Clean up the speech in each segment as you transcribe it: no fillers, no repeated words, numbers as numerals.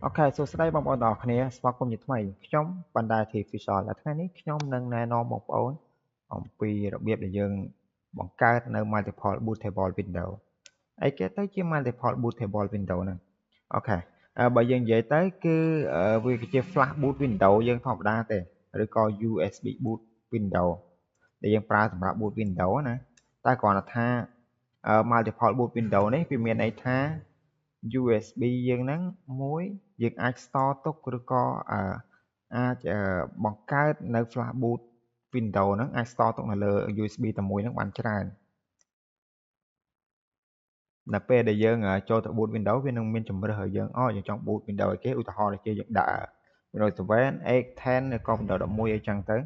Ok, សួស្តីបងប្អូនទាំងអស់គ្នាស្វាគមន៍ជាថ្មីខ្ញុំបណ្ដាធី Visual และថ្ងៃនេះខ្ញុំនឹងណែនាំបងប្អូនអំពីរបៀបដែលយើងបង្កើតនៅ multiple bootable window អីគេទៅជា multiple bootable window ហ្នឹងអូខេបើយើងនិយាយទៅគឺវាជា flash boot window យើងធម្មតាទេឬក៏ USB boot window ដែលយើងប្រើសម្រាប់ boot window ណាតែគ្រាន់តែថា multiple boot window នេះវាមានន័យថា USB យើងហ្នឹងមួយយើងអាច store ទុកឬក៏អាចបង្កើតនៅ flash boot window ហ្នឹងអាច store ទុកនៅលើ USB តែមួយហ្នឹងបានច្រើនដល់ពេលដែលយើងចូលទៅ boot window វានឹងមានជម្រើសឲ្យយើងយើងចង់ boot window ឲ្យគេឧទាហរណ៍ដូចជាយើងដាក់ Windows 7, 8, 10 ឬក៏ Windows 11អីចឹងទៅ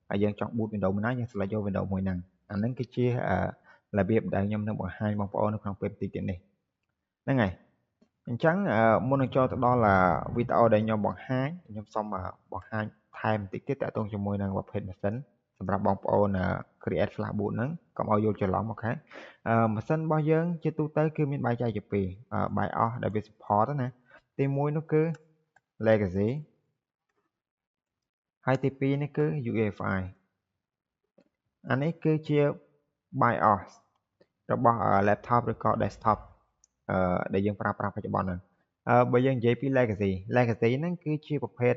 ហើយយើងចង់ boot window មួយណាយើង select យក window មួយហ្នឹងអាហ្នឹងគឺជារបៀបដែលខ្ញុំនឹងបង្ហាញបងប្អូននៅក្នុងពេលបន្តិចទៀតនេះហ្នឹងហើយអញ្ចឹងមុននឹងចូលទៅដល់វីដេអូដែលខ្ញុំបង្ហាញខ្ញុំសូមបង្ហាញថែមបន្តិចទៀតតាក់ទងជាមួយនឹងប្រភេទម៉ាស៊ីនសម្រាប់បងប្អូន create flash boot ហ្នឹងកុំឲ្យយល់ច្រឡំអូខេម៉ាស៊ីនរបស់យើងជាទូទៅគឺមានបែងចែកជាពីរ BIOS ដែលវា support ណាទី1នោះគឺ legacy ហើយទី2នេះគឺ UEFI អានេះគឺជា BIOS របស់ laptop ឬក៏ desktop ដែលយើងប្រើប្រាស់បច្ចុប្បន្នហ្នឹងបើយើងនិយាយពី legacy ហ្នឹងគឺជាប្រភេទ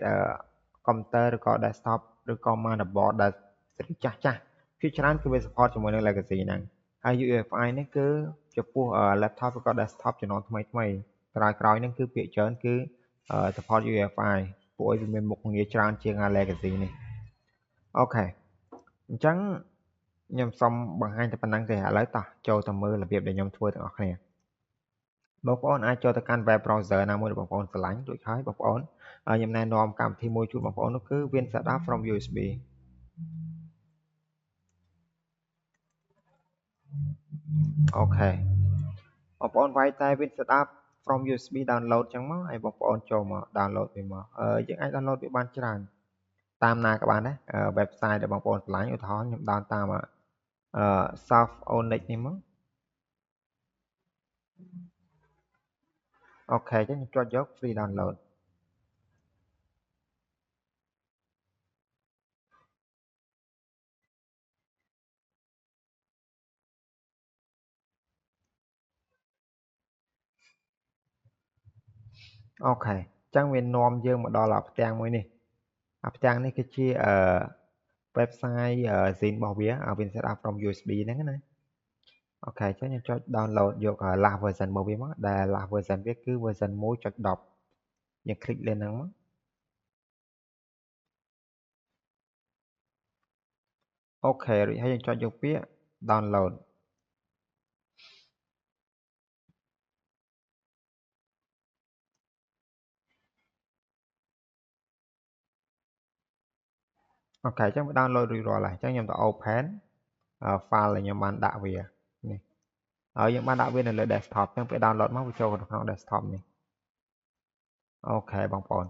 កុំព្យូទ័រឬក៏ desktop ឬក៏ motherboard ដែលចាស់ភាគច្រើនគឺវា support ជាមួយនឹង legacy ហ្នឹងហើយ UEFI នេះគឺចំពោះ laptop ឬក៏ desktop ជំនាន់ថ្មីក្រោយហ្នឹងគឺភាគច្រើនគឺ support UEFI ពួកឲ្យវាមានមុខងារច្រើនជាង legacy នេះអូខេអញ្ចឹងខ្ញុំសូមបង្ហាញតែប៉ុណ្្នឹងទេឥឡូវតោះចូលទៅមើលរបៀបដែលខ្ញុំធ្វើទាំងអស់គ្នាបងប្អូនអាចចូលទៅកាន់ web browser ណាមួយដែលបងប្អូនស្រឡាញ់ដូចហើយបងប្អូនខ្ញុំណែនាំកម្មវិធីមួយជូនបងប្អូននោះគឺ WinSetup from USB អូខេបងប្អូនវាយតែ WinSetup from USB download ចឹងមកហើយបងប្អូនចូលមក download វាមកយើងអាច download វាបានច្រើនតាមណាក៏បានដែរ website ដែលបងប្អូនស្រឡាញ់ឧទាហរណ៍ខ្ញុំដើរតាមSoft Onyx នេះមកអូខេចឹងខ្ញុំចុចយក free download អូខេចឹងវានាំយើងមកដល់ផ្ទាំងមួយនេះផ្ទាំងនេះគឺជា website zine របស់វា WinSetup from USB ហ្នឹងណាអូខេចឹងខ្ញុំចុច download យក last version មកវាមកដែល last version វាគឺ version 1.10យើងคลิกលើហ្នឹងមកអូខេរួចហើយយើងចុចយកពាក្យ download អូខេចឹងវា download រួចរាល់ហើយចឹងខ្ញុំទៅ open file ដែលខ្ញុំបានដាក់វានេះហើយយើងបានដាក់វានៅលើ desktop ចឹងពេល download មកវាចូលទៅក្នុង desktop នេះអូខេបងប្អូន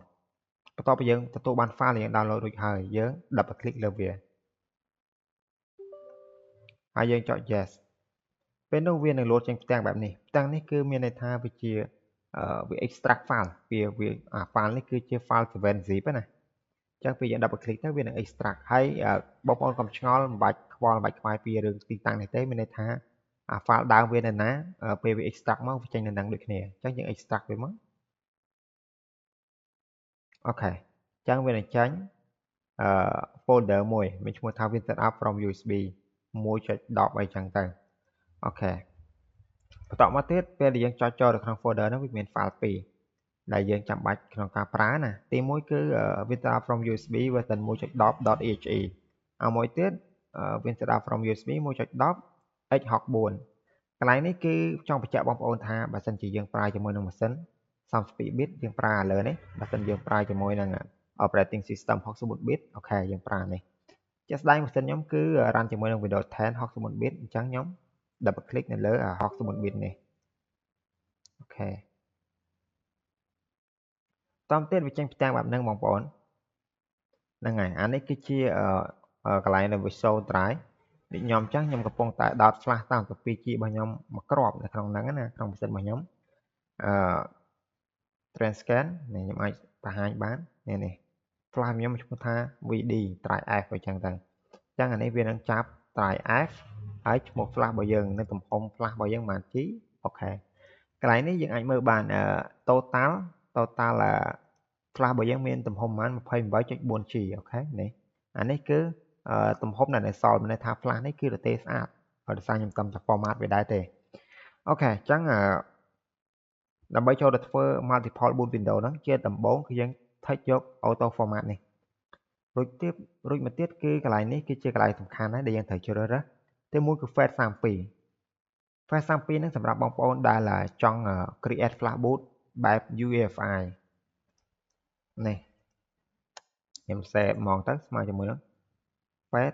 បន្ទាប់ពីយើងទទួលបាន file ដែលយើង download រួចហើយយើង double click លើវាហើយយើងចុច yes ពេលនោះវានឹងលោតចេញផ្ទាំងបែបនេះផ្ទាំងនេះគឺមានន័យថាវាជាវា extract file វា file នេះគឺជា file 7zip ណាចឹងពេលយើង double click ទៅវានឹង extract ហើយបងប្អូនកុំឆ្ងល់មិនបាច់ខ្វល់មិនបាច់ខ្វាយពីរឿងទីតាំងនេះទេមានន័យថាfile ដើមវានៅណាពេលវា extract មកវាចេញនៅនឹងដូចគ្នាចឹងយើង extract វាមកអូខេចឹងវានឹងចេញfolder មួយមានឈ្មោះថា WinSetup from USB 1.10 អីចឹងទៅអូខេបន្តមកទៀតពេលដែលយើងចុចចូលទៅក្នុង folder ហ្នឹងវាមាន file 2ដែលយើងចាំបាច់ក្នុងការប្រើណាទី1គឺ WinSetup from USB version 1.10.exe មួយទៀត WinSetup from USB 1.10 x64 កន្លែងនេះគឺចង់បញ្ជាក់បងប្អូនថាបើសិនជាយើងប្រើជាមួយនឹងម៉ាស៊ីន32 bit យើងប្រើឥឡូវនេះបើសិនយើងប្រើជាមួយនឹង operating system 64 bit អូខេយើងប្រើនេះជាក់ស្ដែងម៉ាស៊ីនខ្ញុំគឺ run ជាមួយនឹង Windows 10 64 bit អញ្ចឹងខ្ញុំ double click នៅលើ64 bit នេះអូខេតាមទៀតវាចេញផ្ទាំងបែបហ្នឹងបងប្អូនហ្នឹងហើយអានេះគឺជាកន្លែងនៅ Visual Drive ដូចខ្ញុំអញ្ចឹងខ្ញុំកំពុងតែដោត flash តាម 2G របស់ខ្ញុំមួយគ្រាប់នៅក្នុងហ្នឹងណាក្នុងម៉ាស៊ីនរបស់ខ្ញុំ transcan នេះខ្ញុំអាចបង្ហាញបាននេះ flash ខ្ញុំឈ្មោះថា vd try f អញ្ចឹងទៅអញ្ចឹងអានេះវានឹងចាប់ try f ហើយឈ្មោះ flash របស់យើងនៅទំហំ flash របស់យើងបានជី អូខេកន្លែងនេះយើងអាចមើលបានtotal flash របស់យើងមានទំហំប្រហែល 28.4G អូខេនេះអានេះគឺទំហំដែលនៅសល់មានន័យថា flash នេះគឺរទេស្អាតហើយដោយសារខ្ញុំកំតែ format វាដែរទេអូខេអញ្ចឹងដើម្បីចូលទៅធ្វើ multiple boot window ហ្នឹងជាដំបូងគឺយើង take យក auto format នេះរួចមកទៀតគឺកន្លែងនេះគឺជាកន្លែងសំខាន់ណាស់ដែលយើងត្រូវជ្រើសរើសទីមួយគឺ FAT 32 FAT 32ហ្នឹងសម្រាប់បងប្អូនដែលចង់ create flash boot បែប UEFI នេះខ្ញុំ save ហ្មងទៅស្មើជាមួយនឹង FAT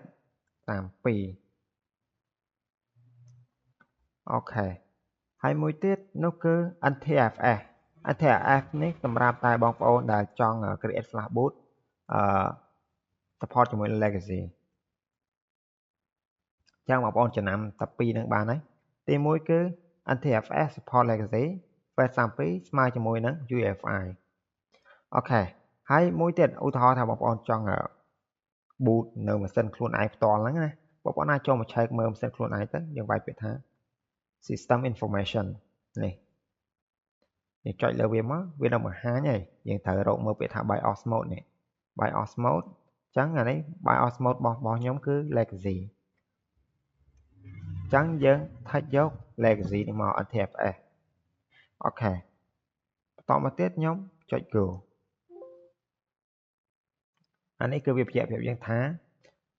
32អូខេហើយមួយទៀតនោះគឺ NTFS NTFS នេះសម្រាប់តែបងប្អូនដែលចង់ create flash boot support ជាមួយ legacy ចឹងបងប្អូនចំណាំតែពីរនឹងបានហើយទីមួយគឺ NTFS support legacy FAT 32ស្មើជាមួយនឹង UEFI អូខេហើយមួយទៀតឧទាហរណ៍ថាបងប្អូនចង់ boot នៅម៉ាស៊ីនខ្លួនឯងផ្ទាល់ហ្នឹងណាបងប្អូនអាចចូលមកឆែកមើលម៉ាស៊ីនខ្លួនឯងទៅយើងវាយពាក្យថា system information នេះចុចលើវាមកវានឹងបង្ហាញហើយយើងត្រូវរកមើលពាក្យថា BIOS mode នេះ BIOS mode អញ្ចឹងអានេះ BIOS mode របស់ខ្ញុំគឺ legacy អញ្ចឹងយើងថេចយក legacy នេះមក NTFS អូខេបន្តមកទៀតខ្ញុំចុច go អានេះគឺវាបញ្ជាក់ប្រាប់យើងថា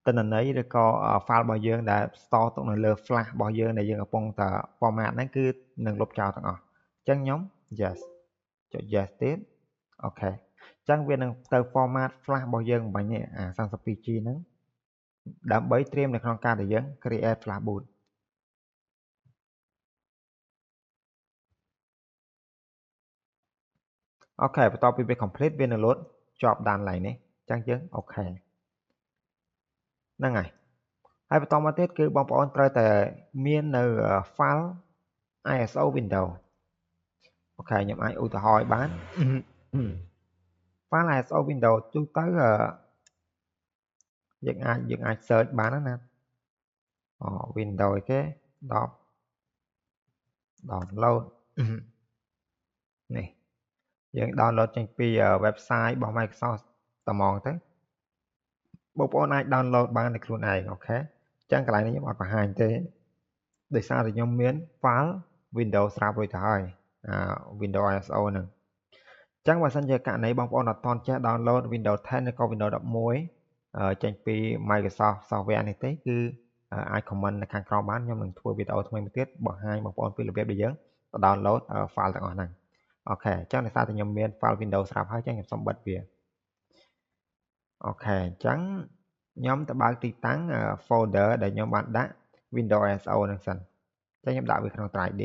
ទិន្នន័យឬក៏ file របស់យើងដែល store ទុកនៅលើ flash របស់យើងដែលយើងកំពុងតែ format ហ្នឹងគឺនឹងលុបចោលទាំងអស់អញ្ចឹងខ្ញុំ yes ចុច yes ទៀតអូខេអញ្ចឹងវានឹងទៅ format flash របស់យើងបាញ់នេះអា 32G ហ្នឹងដើម្បីត្រៀមនៅក្នុងការដែលយើង create flash boot អូខេបន្ទាប់ពីវា complete វានឹង load ជាប់ដានឡើយនេះអញ្ចឹងយើងអូខេហ្នឹងហើយបន្តមកទៀតគឺបងប្អូនត្រូវតែមាននៅ file ISO window អូខេខ្ញុំអាចឧទាហរណ៍ឲ្យបាន file ISO window ទូទៅយើងអាច search បានណាwindow អីគេdownload នេះយើង download ចេញពី website របស់ Microsoft តែហ្មងទៅបងប្អូនអាច download បានដោយខ្លួនឯងអូខេអញ្ចឹងកន្លែងនេះខ្ញុំអត់បង្ហាញទេដោយសារតែខ្ញុំមាន file Windows ស្រាប់រួចទៅហើយWindows ISO ហ្នឹងអញ្ចឹងបើសិនជាករណីបងប្អូនអត់ទាន់ចេះ download Windows 10 ឬក៏ Windows 11ចេញពី Microsoft Software នេះទេគឺអាច comment នៅខាងក្រោមបានខ្ញុំនឹងធ្វើវីដេអូថ្មីមួយទៀតបង្ហាញបងប្អូនពីរបៀបដែលយើង download file ទាំងអស់ហ្នឹងអូខេអញ្ចឹងដោយសារតែខ្ញុំមាន file Windows ស្រាប់ហើយអញ្ចឹងខ្ញុំសូមបិទវាអូខេអញ្ចឹងខ្ញុំទៅបើកទីតាំង folder ដែលខ្ញុំបានដាក់ Windows ISO ហ្នឹងសិនអញ្ចឹងខ្ញុំដាក់វាក្នុង drive D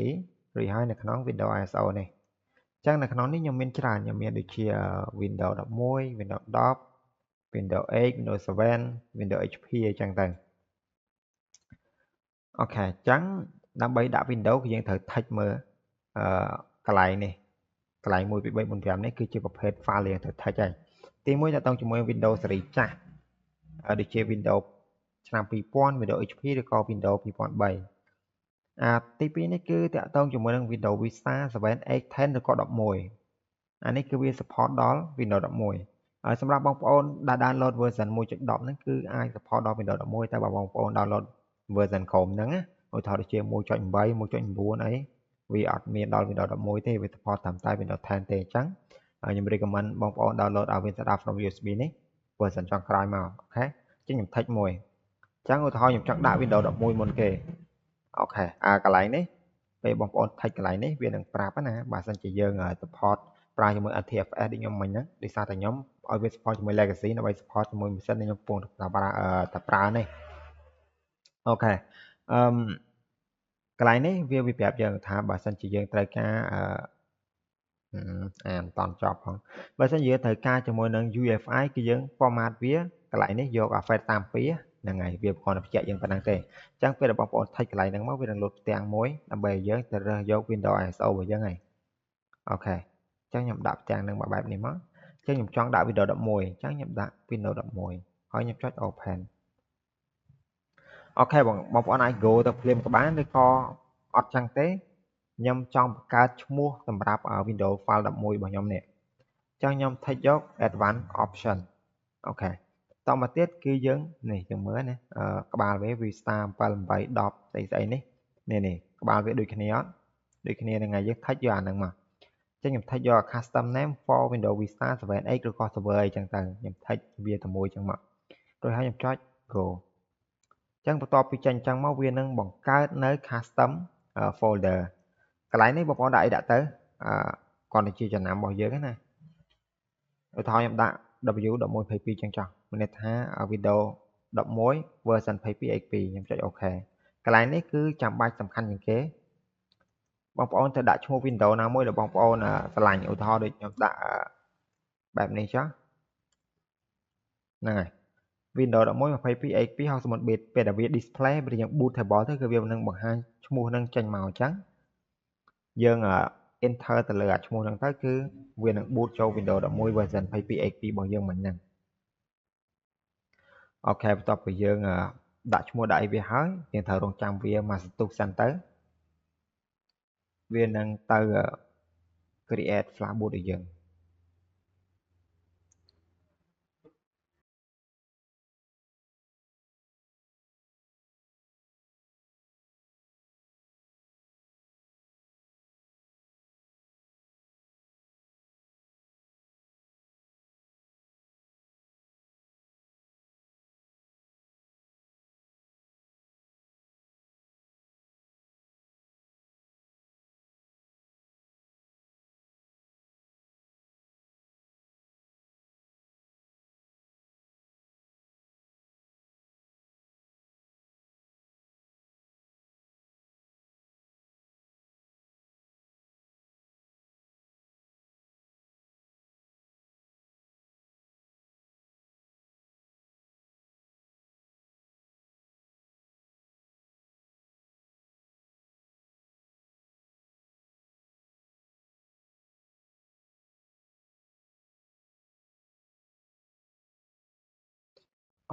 រួចហើយនៅក្នុង Windows ISO នេះអញ្ចឹងនៅក្នុងនេះខ្ញុំមានច្រើនខ្ញុំមានដូចជា Windows 11 Windows 10 Windows 8 Windows 7 Windows HP អញ្ចឹងទៅអូខេអញ្ចឹងដើម្បីដាក់ Windows គឺយើងត្រូវ touch មើលកន្លែងនេះកន្លែង1 2 3 4 5នេះគឺជាប្រភេទ file ដែលយើងត្រូវ touch ហើយទី1តើតើជាមួយ Windows ស៊េរីចាស់ដូចជា Windows ឆ្នាំ2000 Windows HP ឬក៏ Windows 2003ទី2នេះគឺតើតើជាមួយនឹង Windows Vista 7 8 10ឬក៏11អានេះគឺវា support ដល់ Windows 11ហើយសម្រាប់បងប្អូនដែល download version 1.10ហ្នឹងគឺអាច support ដល់ Windows 11តែបើបងប្អូន download version Chrome ហ្នឹងណាឧទាហរណ៍ដូចជា 1.8 1.9 អីវាអត់មានដល់ Windows 11ទេវា support តាមតែ Windows 10 ទេអញ្ចឹងខ្ញុំ recommend បងប្អូន download Windows from USB នេះ version ចុងក្រោយមកអូខេអញ្ចឹងខ្ញុំ touch មួយអញ្ចឹងឧទាហរណ៍ខ្ញុំចង់ដាក់ Windows 11មុនគេអូខេកន្លែងនេះពេលបងប្អូន touch កន្លែងនេះវានឹងប្រាប់ណាបើសិនជាយើង support ប្រើជាមួយ NTFS ដូចខ្ញុំមិញហ្នឹងដោយសារតែខ្ញុំឲ្យវា support ជាមួយ legacy ដើម្បី support ជាមួយម៉ាស៊ីនដែលខ្ញុំកំពុងតែប្រើនេះអូខេកន្លែងនេះវាប្រាប់យើងថាបើសិនជាយើងត្រូវការអានតន់ចប់ផងបើសិនជាយើងត្រូវការជាមួយនឹង UEFI គឺយើង format វាកន្លែងនេះយក FAT 32ហ្នឹងហើយវាគ្រាន់តែបញ្ជាក់យើងប៉ុណ្ណឹងទេអញ្ចឹងពេលដែលបងប្អូន touch កន្លែងហ្នឹងមកវានឹងលុបផ្ទាំងមួយដើម្បីឲ្យយើងទៅរើសយក Windows ISO របស់យើងហើយអូខេ ចឹងខ្ញុំដាក់ទាំងនឹងបែបនេះមកចឹងខ្ញុំចង់ដាក់ Windows 11ចឹងខ្ញុំដាក់ Windows 11ហើយខ្ញុំចុច Open អូខេបងប្អូនអាច go ទៅភ្លាមក៏បានឬក៏អត់ចឹងទេខ្ញុំចង់បង្កើតឈ្មោះសម្រាប់ Windows File 11របស់ខ្ញុំនេះចឹងខ្ញុំ take យក Advanced Option អូខេតមកទៀតគឺយើងនេះយើងមើលណាក្បាលវា Vista 7 8 10ស្អីនេះនេះក្បាលវាដូចគ្នាអត់ដូចគ្នានឹងហើយយើង take យកអាហ្នឹងមកចឹងខ្ញុំ take យក custom name for Windows Vista 7X ឬក៏ server អីចឹងទៅខ្ញុំ take វាទៅមួយចឹងមករួចហើយខ្ញុំចុច go ចឹងបន្ទាប់ពីចេញចឹងមកវានឹងបង្កើតនៅ custom folder កន្លែងនេះបងប្អូនដាក់អីដាក់ទៅគាត់ទៅជាចំណាំរបស់យើងណាឧទាហរណ៍ខ្ញុំដាក់ W1122 ចឹងចុះមានន័យថា Windows 11 version 22x2 ខ្ញុំចុច OK កន្លែងនេះគឺចាំបាច់សំខាន់ជាងគេបងប្អូនទៅដាក់ឈ្មោះ Windows ណាមួយដែលបងប្អូនស្រឡាញ់ឧទាហរណ៍ដូចខ្ញុំដាក់បែបនេះចុះហ្នឹងហើយ Windows 11 22x2 61 bit ពេលដែលវា display ពេលយើង bootable ទៅគឺវានឹងបង្ហាញឈ្មោះនឹងចេញមកអញ្ចឹងយើង enter ទៅលើអាឈ្មោះហ្នឹងទៅគឺវានឹង boot ចូល Windows 11 version 22x2 របស់យើងមិញហ្នឹងអូខេបន្ទាប់ពីយើងដាក់ឈ្មោះដាក់អីវាហើយយើងត្រូវរងចាំវាមួយសន្ទុះសិនទៅវានឹងទៅ create flash boot ឲ្យយើង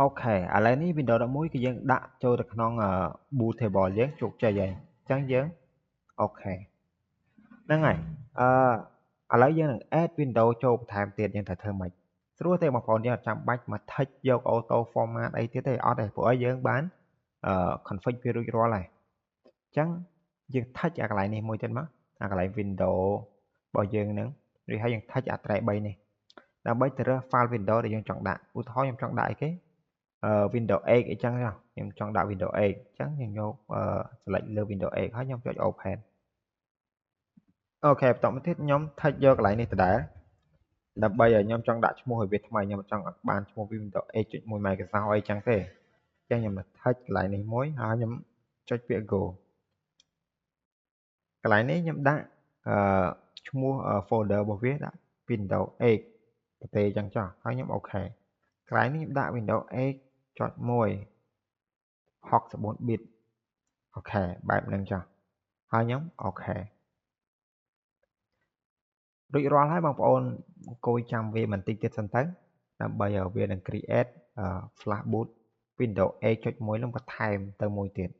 អូខេឥឡូវនេះ Windows 11គឺយើងដាក់ចូលទៅក្នុង bootable យើងជោគជ័យហើយអញ្ចឹងយើងអូខេហ្នឹងហើយឥឡូវយើងនឹង add Windows ចូលបន្ថែមទៀតយើងត្រូវធ្វើម៉េចស្រួលទេបងប្អូនយើងអត់ចាំបាច់មក touch យក auto format អីទៀតទេអត់ទេព្រោះឲ្យយើងបានconfig វារួចរាល់ហើយអញ្ចឹងយើង touch អាកន្លែងនេះមួយទៀតមកអាកន្លែង Windows របស់យើងហ្នឹងឬហើយយើង touch អាត្រែ3នេះដើម្បីទៅរើស file Windows ដែលយើងចង់ដាក់ឧទាហរណ៍ខ្ញុំចង់ដាក់អីគេWindows 8អីចឹងខ្ញុំចង់ដាក់ Windows 8អញ្ចឹងខ្ញុំយក select លើ Windows 8ហើយខ្ញុំចុច open អូខេបន្តមកទៀតខ្ញុំ touch យកកន្លែងនេះដដែលដើម្បីឲ្យខ្ញុំចង់ដាក់ឈ្មោះឲ្យវាថ្មីខ្ញុំចង់បានឈ្មោះ Windows 8.1 Microsoft អីចឹងទេអញ្ចឹងខ្ញុំ touch កន្លែងនេះមួយហើយខ្ញុំចុចពាក្យ go កន្លែងនេះខ្ញុំដាក់ឈ្មោះ folder របស់វាដាក់ Windows 8ប្រទេសចឹងចុះហើយខ្ញុំអូខេកន្លែងនេះខ្ញុំដាក់ Windows 8.1 64 bit អូខេបែបហ្នឹងចុះហើយខ្ញុំអូខេរួចរាល់ហើយបងប្អូនអង្គុយចាំវាបន្តិចទៀតសិនទៅដើម្បីឲ្យវានឹង create flash boot Windows 8.1 នឹងបន្ថែមទៅមួយទៀត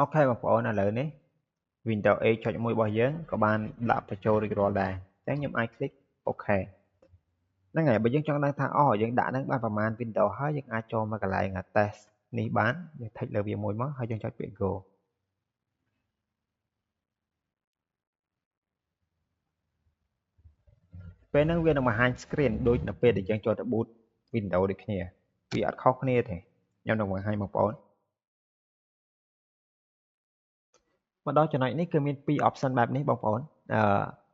អូខេបងប្អូនឥឡូវនេះ Windows 8.1របស់យើងក៏បានដាក់បញ្ចូលរួចរាល់ដែរអញ្ចឹងខ្ញុំអាច click អូខេហ្នឹងហើយបើយើងចង់ដឹងថាយើងដាក់ហ្នឹងបានប្រមាណ window ហើយយើងអាចចូលមកកន្លែង test នេះបានយើង click លើវាមួយមកហើយយើងចុចពាក្យ go ពេលហ្នឹងវានឹងបង្ហាញ screen ដូចនៅពេលដែលយើងចូលទៅ boot window ដូចគ្នាវាអត់ខុសគ្នាទេខ្ញុំនឹងបង្ហាញបងប្អូនមកដល់ចំណុចនេះគឺមាន2 option បែបនេះបងប្អូន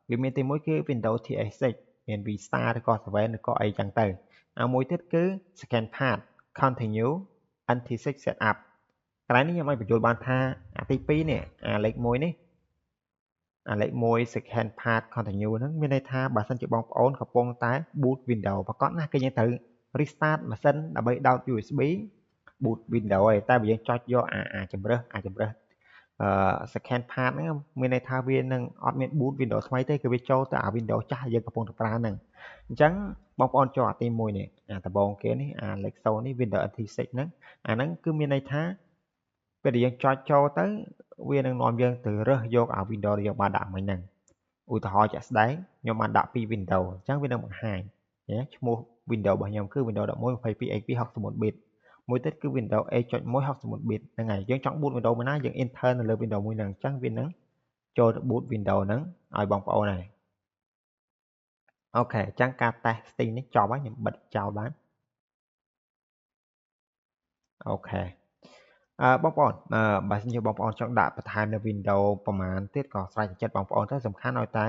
វាមានទី1គឺ Windows TS6 មាន Vista ឬក៏ 7 ឬក៏អីចឹងទៅមួយទៀតគឺ Scan Path Continue NT6 Setup កន្លែងនេះខ្ញុំឲ្យបញ្យល់បានថាទី2នេះលេខ1នេះលេខ1 Second Path Continue ហ្នឹងមានន័យថាបើសិនជាបងប្អូនកំពុងតែ boot Windows ប្រកបណាគឺយើងត្រូវ restart ម៉ាស៊ីនដើម្បីដោត USB boot Windows ឯងតែបើយើងចុចយកជំរើសsecond part ហ្នឹងមានន័យថាវានឹងអត់មាន boot Windows ថ្មីទេគឺវាចូលទៅWindows ចាស់យើងកំពុងតែប្រើហ្នឹងអញ្ចឹងបងប្អូនចូលទី1នេះដំបូងគេនេះលេខ0នេះ Windows NT6 ហ្នឹងហ្នឹងគឺមានន័យថាពេលដែលយើងចុចចូលទៅវានឹងនាំយើងទៅរើសយក Windows ដែលយើងបានដាក់មិញហ្នឹងឧទាហរណ៍ជាក់ស្ដែងខ្ញុំបានដាក់ពី Windows អញ្ចឹងវានឹងបង្ហាញឈ្មោះ Windows របស់ខ្ញុំគឺ Windows 11 22 XP 64 bit មួយទៀតគឺ Windows A.1 64 bit ហ្នឹងហើយយើងចង់ boot Windows មួយណាយើង enter នៅលើ Windows មួយហ្នឹងអញ្ចឹងវានឹងចូលទៅ boot Windows ហ្នឹងឲ្យបងប្អូនហើយអូខេអញ្ចឹងការ testing នេះចប់ហើយខ្ញុំបិទចោលបានអូខេបងប្អូនបើសិនជាបងប្អូនចង់ដាក់បន្ថែមនៅ Windows ប្រហែលទៀតក៏ស្រេចចិត្តបងប្អូនទៅសំខាន់ឲ្យតែ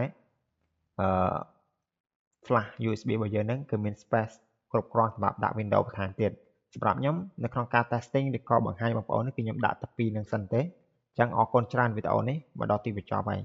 flash USB របស់យើងហ្នឹងគឺមាន space គ្រប់គ្រាន់សម្រាប់ដាក់ Windows បន្ថែមទៀតសម្រាប់ខ្ញុំនៅក្នុងការ testing ឬក៏បង្ហាញបងប្អូននេះគឺខ្ញុំដាក់តែ2នឹងសិនទេអញ្ចឹងអរគុណច្រើនវីដេអូនេះមកដល់ទីបញ្ចប់ហើយ